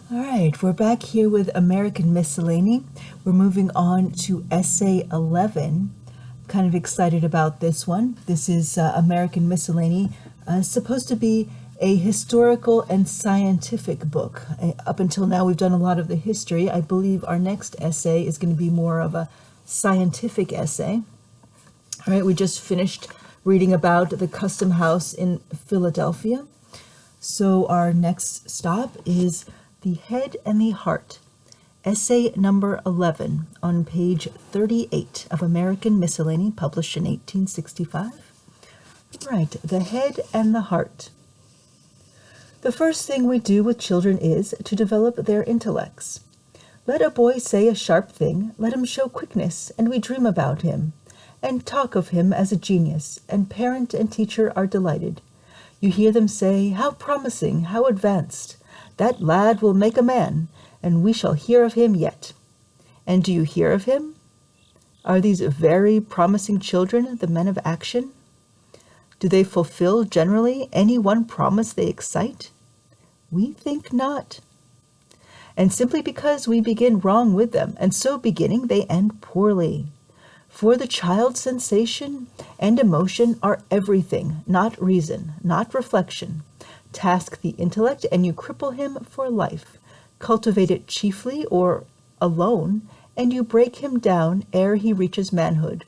All right, we're back here with American Miscellany. We're moving on to Essay 11. Kind of excited about this one. This is American Miscellany, supposed to be a historical and scientific book. Up until now, we've done a lot of the history. I believe our next essay is going to be more of a scientific essay. All right, we just finished reading about the Custom House in Philadelphia. So our next stop is The Head and the Heart, essay number 11 on page 38 of American Miscellany, published in 1865. Right, The Head and the Heart. The first thing we do with children is to develop their intellects. Let a boy say a sharp thing, let him show quickness, and we dream about him, and talk of him as a genius, and parent and teacher are delighted. You hear them say, "How promising, how advanced! That lad will make a man, and we shall hear of him yet." And do you hear of him? Are these very promising children the men of action? Do they fulfill generally any one promise they excite? We think not. And simply because we begin wrong with them, and so beginning they end poorly. For the child's sensation and emotion are everything, not reason, not reflection. Task the intellect, and you cripple him for life. Cultivate it chiefly or alone, and you break him down ere he reaches manhood.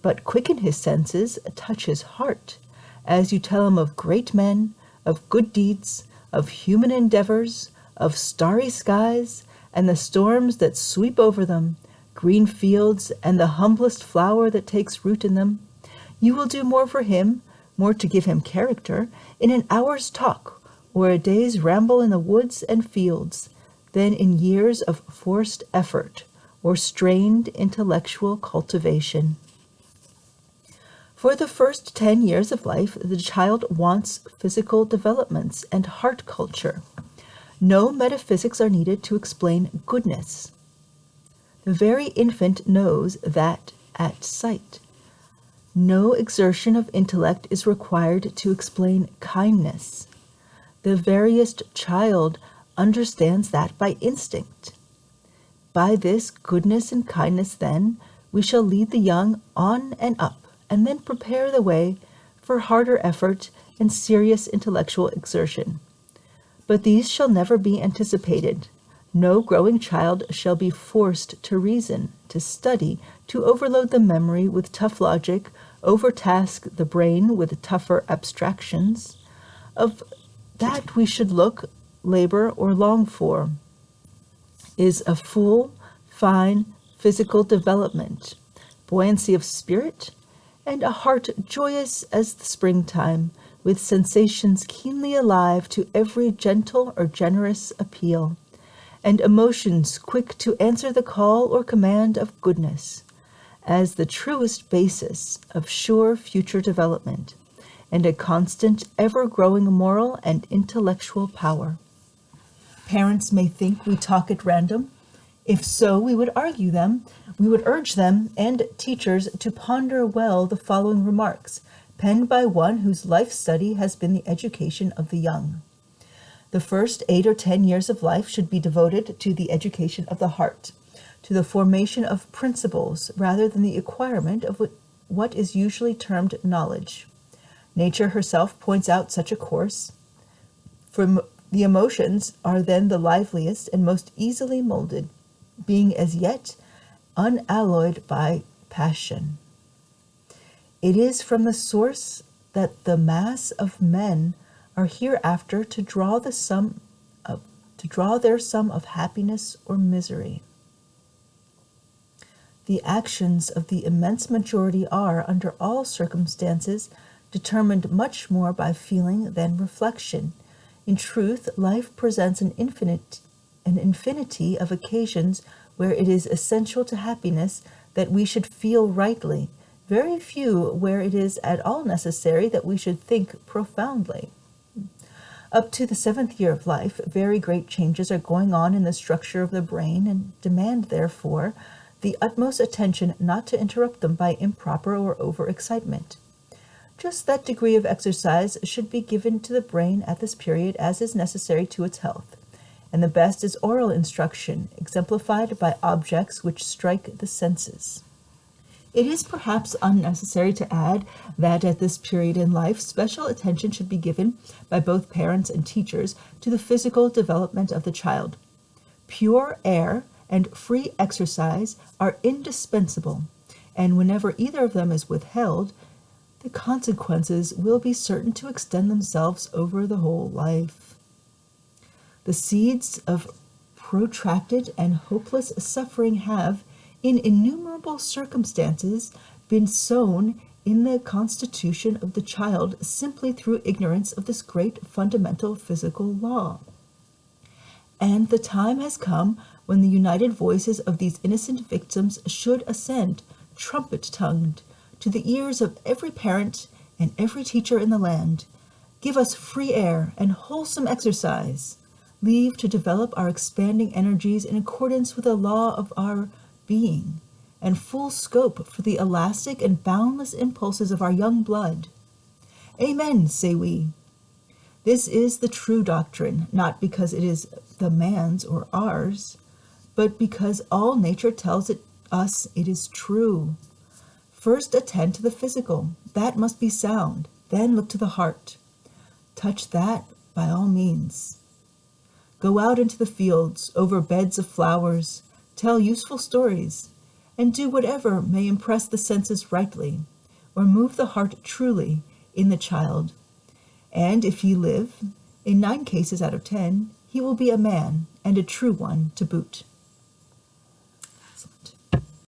But quicken his senses, touch his heart, as you tell him of great men, of good deeds, of human endeavors, of starry skies, and the storms that sweep over them, green fields, and the humblest flower that takes root in them. You will do more for him, more to give him character, in an hour's talk, or a day's ramble in the woods and fields, than in years of forced effort, or strained intellectual cultivation. For the first 10 years of life, the child wants physical developments and heart culture. No metaphysics are needed to explain goodness. The very infant knows that at sight. No exertion of intellect is required to explain kindness. The veriest child understands that by instinct. By this goodness and kindness, then, we shall lead the young on and up, and then prepare the way for harder effort and serious intellectual exertion. But these shall never be anticipated. No growing child shall be forced to reason, to study, to overload the memory with tough logic, overtask the brain with tougher abstractions. Of that we should look, labor, or long for is a full, fine physical development, buoyancy of spirit, and a heart joyous as the springtime, with sensations keenly alive to every gentle or generous appeal, and emotions quick to answer the call or command of goodness, as the truest basis of sure future development, and a constant, ever-growing moral and intellectual power. Parents may think we talk at random. If so, we would urge them and teachers to ponder well the following remarks, penned by one whose life study has been the education of the young. The first 8 or 10 years of life should be devoted to the education of the heart, to the formation of principles rather than the acquirement of what is usually termed knowledge. Nature herself points out such a course. For the emotions are then the liveliest and most easily molded, being as yet unalloyed by passion. It is from the source that the mass of men are hereafter to draw their sum of happiness or misery. The actions of the immense majority are, under all circumstances, determined much more by feeling than reflection. In truth, life presents an infinity of occasions where it is essential to happiness that we should feel rightly, very few where it is at all necessary that we should think profoundly. Up to the 7th year of life, very great changes are going on in the structure of the brain, and demand, therefore, the utmost attention not to interrupt them by improper or over-excitement. Just that degree of exercise should be given to the brain at this period as is necessary to its health, and the best is oral instruction, exemplified by objects which strike the senses. It is perhaps unnecessary to add that at this period in life, special attention should be given by both parents and teachers to the physical development of the child. Pure air and free exercise are indispensable, and whenever either of them is withheld, the consequences will be certain to extend themselves over the whole life. The seeds of protracted and hopeless suffering have, in innumerable circumstances, been sown in the constitution of the child simply through ignorance of this great fundamental physical law. And the time has come when the united voices of these innocent victims should ascend, trumpet-tongued, to the ears of every parent and every teacher in the land. Give us free air and wholesome exercise. Leave to develop our expanding energies in accordance with the law of our being, and full scope for the elastic and boundless impulses of our young blood. Amen, say we. This is the true doctrine, not because it is the man's or ours, but because all nature tells us it is true. First attend to the physical. That must be sound. Then look to the heart. Touch that by all means. Go out into the fields, over beds of flowers, tell useful stories, and do whatever may impress the senses rightly, or move the heart truly in the child. And if he live, in 9 cases out of 10, he will be a man, and a true one to boot. Excellent.